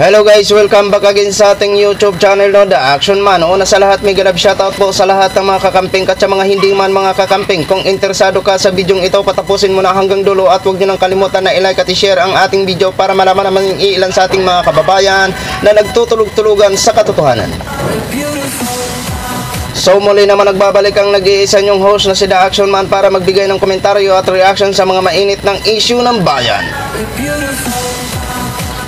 Hello guys, welcome back again sa ating YouTube channel no, The Action Man. Una sa lahat, may ganap shoutout po sa lahat ng mga kakamping at sa mga hindi man mga kakamping. Kung interesado ka sa bidyong ito, patapusin mo na hanggang dulo at huwag nyo nang kalimutan na i-like at i-share ang ating video para malaman naman ilan sa ating mga kababayan na nagtutulog-tulugan sa katotohanan. So muli naman nagbabalik ang nag-iisa nyong host na si The Action Man para magbigay ng komentaryo at reaction sa mga mainit ng issue ng bayan.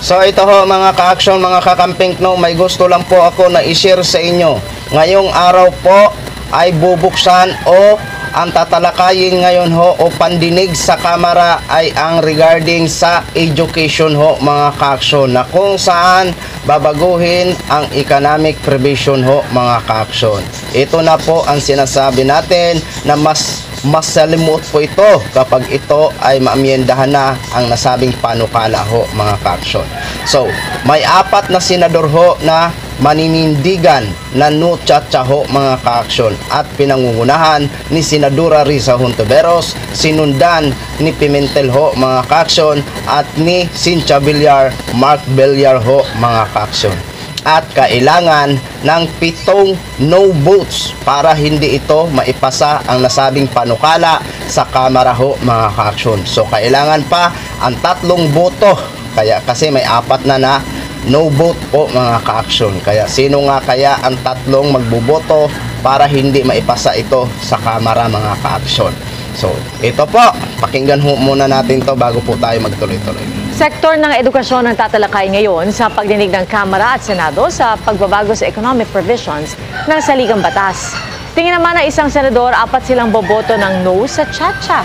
So ito ho mga ka-action, mga kakamping no, may gusto lang po ako na i-share sa inyo. Ngayong araw po ay bubuksan o ang tatalakayin ngayon ho o pandinig sa kamera ay ang regarding sa education ho mga ka-action, na kung saan babaguhin ang economic provision ho mga ka-action. Ito na po ang sinasabi natin na mas salimot po ito kapag ito ay maamyendahan na ang nasabing panukala ho mga ka-action. So, may 4 na senador ho na maninindigan na no chacha ho mga ka-action at pinangungunahan ni Senadora Risa Hontiveros, sinundan ni Pimentel ho mga ka-action at ni Cynthia Villar, Mark Villar ho mga ka-action. At kailangan ng 7 no votes para hindi ito maipasa ang nasabing panukala sa Kamara ho mga ka-action. So kailangan pa ang 3 boto, kaya kasi may 4 na no vote po mga ka-action. Kaya sino nga kaya ang 3 magboboto para hindi maipasa ito sa Kamara mga ka-action? So ito po, pakinggan ho muna natin to bago po tayo magtuloy-tuloy. Sektor ng edukasyon ang tatalakay ngayon sa pagdinig ng Kamara at Senado sa pagbabago sa economic provisions ng saligang batas. Tingin naman ng isang senador, 4 silang boboto ng no sa chacha.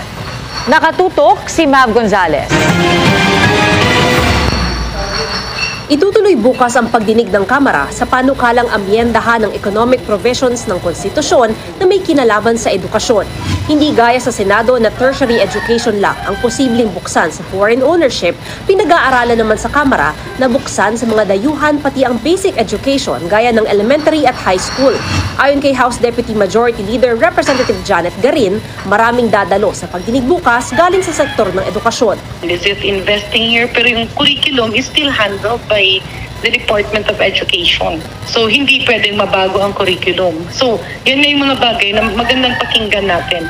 Nakatutok si Mav Gonzalez. Itutuloy bukas ang pagdinig ng Kamara sa panukalang amyendahan ng economic provisions ng konstitusyon na may kinalaman sa edukasyon. Hindi gaya sa Senado na tertiary education lang ang posibleng buksan sa foreign ownership, pinag-aaralan naman sa Kamara na buksan sa mga dayuhan pati ang basic education gaya ng elementary at high school. Ayon kay House Deputy Majority Leader Representative Janet Garin, maraming dadalo sa pagdinig bukas galing sa sektor ng edukasyon. This is investing here pero yung curriculum is still handled by the Department of Education. So, hindi pwedeng mabago ang curriculum. So, yun na yung mga bagay na magandang pakinggan natin.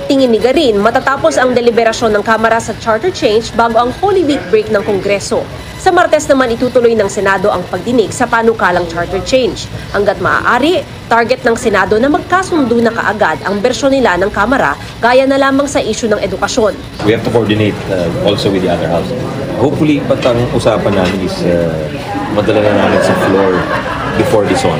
Tingin ni Garin, matatapos ang deliberasyon ng Kamara sa charter change bago ang Holy Week break ng Kongreso. Sa Martes naman itutuloy ng Senado ang pagdinig sa panukalang charter change. Hanggat maaari, target ng Senado na magkasundo na kaagad ang bersyon nila ng Kamara gaya na lamang sa issue ng edukasyon. We have to coordinate also with the other house. Hopefully, patang usapan namin is madala na namin sa floor before this one.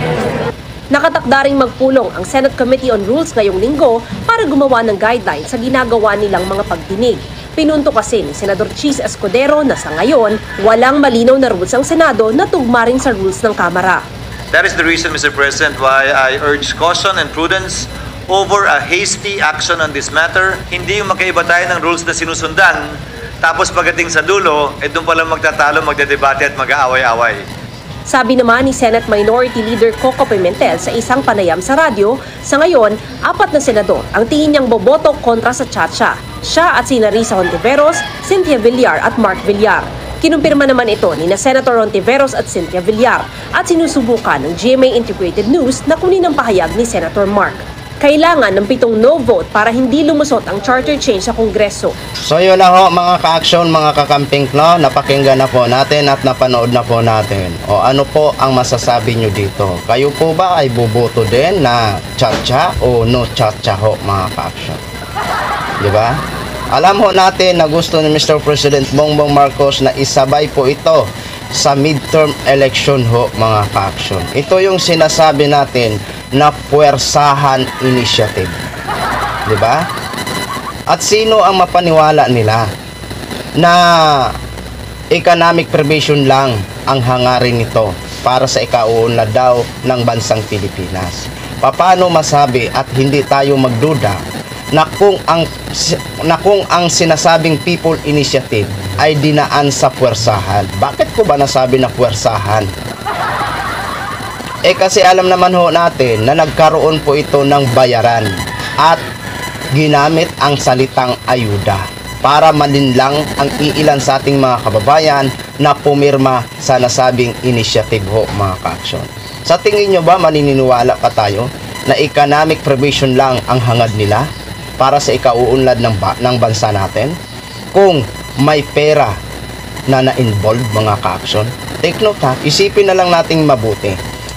Nakatakda ring magpulong ang Senate Committee on Rules ngayong linggo para gumawa ng guidelines sa ginagawa nilang mga pagdinig. Pinunto kasi ni Senador Chis Escudero na sa ngayon, walang malinaw na rules ang Senado na tugma rin sa rules ng Kamara. That is the reason, Mr. President, why I urge caution and prudence over a hasty action on this matter. Hindi yung magkaiba tayo ng rules na sinusundan, tapos pagdating sa dulo, doon palang magtatalo, magdedebate at mag-aaway-away. Sabi naman ni Senate Minority Leader Coco Pimentel sa isang panayam sa radyo, sa ngayon, 4 na senador ang tingin niyang boboto kontra sa chacha. Siya at sina Risa Hontiveros, Cynthia Villar at Mark Villar. Kinumpirma naman ito ni na Senator Hontiveros at Cynthia Villar at sinusubukan ng GMA Integrated News na kunin ang pahayag ni Senator Mark. Kailangan ng 7 no vote para hindi lumusot ang charter change sa Kongreso. So yun na ho mga ka-action, mga kakamping no, napakinggan na po natin at napanood na po natin. O ano po ang masasabi nyo dito? Kayo po ba ay buboto din na chacha o no chacha ho mga ka-action? Diba? Alam ho natin na gusto ni Mr. President Bongbong Marcos na isabay po ito sa midterm election ho mga ka-action. Ito yung sinasabi natin na puwersahan initiative. Diba? At sino ang mapaniwala nila na economic provision lang ang hangarin nito para sa ikauunlad daw ng bansang Pilipinas? Paano masabi at hindi tayo magduda na kung ang sinasabing people initiative ay dinaan sa puwersahan? Bakit ko ba nasabi na puwersahan? Kasi alam naman ho natin na nagkaroon po ito ng bayaran at ginamit ang salitang ayuda. para malinlang ang iilan sa ating mga kababayan na pumirma sa nasabing initiative ho, mga ka-aksyon. Sa tingin nyo ba maniniwala pa tayo na economic provision lang ang hangad nila para sa ikauunlad ng bansa natin? Kung may pera na na-involve, mga ka-aksyon, take note ha, isipin na lang nating mabuti.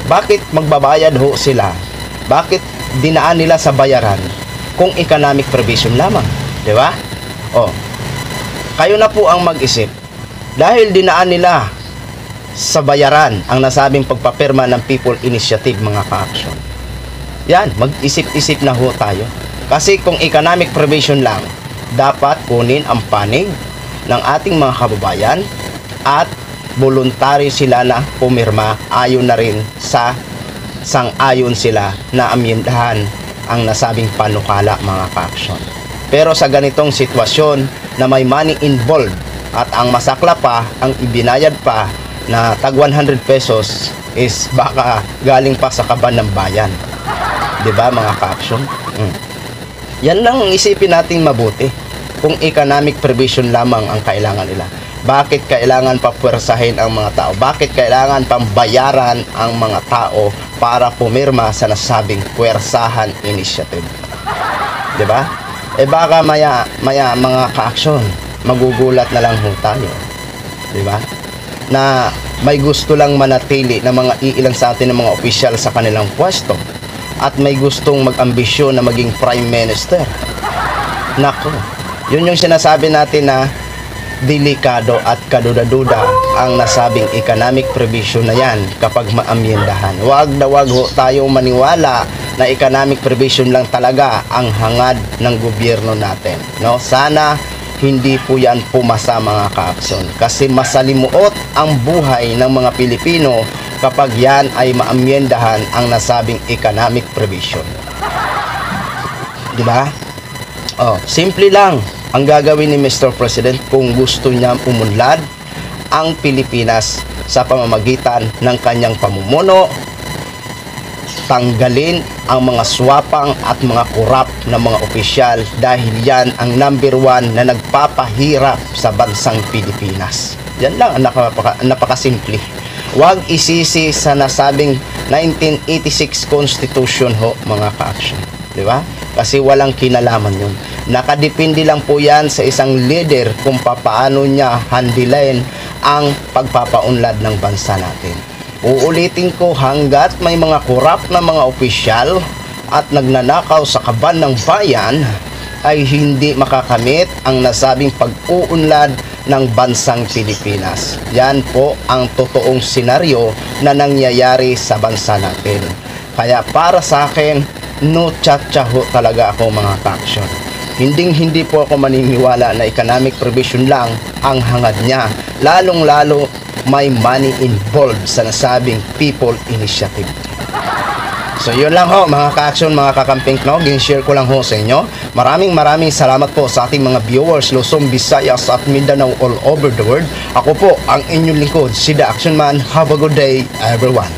Bakit magbabayad ho sila? Bakit dinaan nila sa bayaran kung economic provision lamang? Di ba? Kayo na po ang mag-isip. Dahil dinaan nila sa bayaran ang nasabing pagpapirma ng People Initiative, mga ka-aksyon. Yan, mag-isip-isip na ho tayo. Kasi kung economic provision lang, dapat kunin ang panig ng ating mga kababayan at voluntary sila na pumirma, ayon na rin sa sang-ayon sila na amyendahan ang nasabing panukala, mga ka-aksyon. Pero sa ganitong sitwasyon na may money involved at ang masakla pa, ang ibinayad pa na tag 100 pesos is baka galing pa sa kaban ng bayan. 'Di ba, mga ka-aksyon? Yan lang ang isipin nating mabuti. Kung economic provision lamang ang kailangan nila, bakit kailangan pa puwersahin ang mga tao? Bakit kailangan pang bayaran ang mga tao para pumirma sa nasabing puwersahan initiative? 'Di ba? Baka maya mga ka-aksyon, magugulat na lang ho tayo. 'Di ba? Na may gusto lang manatili ng mga iilan sa atin ng mga opisyal sa kanilang pwesto at may gustong mag-ambisyon na maging prime minister. Nako, yun yung sinasabi natin na delikado at kaduda-duda ang nasabing economic provision na yan kapag maamyendahan. Wag na wag ho tayo maniwala na economic provision lang talaga ang hangad ng gobyerno natin. No? Sana hindi po yan pumasa, mga ka-aksyon. Kasi masalimuot ang buhay ng mga Pilipino kapag yan ay maamyendahan ang nasabing economic provision. Diba? Simple lang ang gagawin ni Mr. President kung gusto niya umunlad ang Pilipinas sa pamamagitan ng kanyang pamumuno. Tanggalin ang mga swapang at mga korap na mga opisyal dahil yan ang number 1 na nagpapahirap sa bansang Pilipinas. Yan lang ang napakasimple. Huwag isisi sa nasabing 1986 Constitution ho, mga ka-aksyon. Di ba? Kasi walang kinalaman yun. Nakadepende lang po yan sa isang leader kung papaano niya handlein ang pagpapaunlad ng bansa natin. Uulitin ko, hanggat may mga korap na mga opisyal at nagnanakaw sa kaban ng bayan, ay hindi makakamit ang nasabing pag-uunlad ng bansang Pilipinas. Yan po ang totoong senaryo na nangyayari sa bansa natin. Kaya para sa akin, no tsahtsaho talaga ako, mga ka-aksyon. Hindi po ako maniniwala na economic provision lang ang hangad niya. Lalong-lalo may money involved sa nasabing People Initiative. So yun lang ho, mga ka-aksyon, mga kakamping no, gin-share ko lang ho sa inyo. Maraming salamat po sa ating mga viewers Luzon, Visayas at Mindanao all over the world. Ako po ang inyong lingkod, si The Action Man. Have a good day, everyone.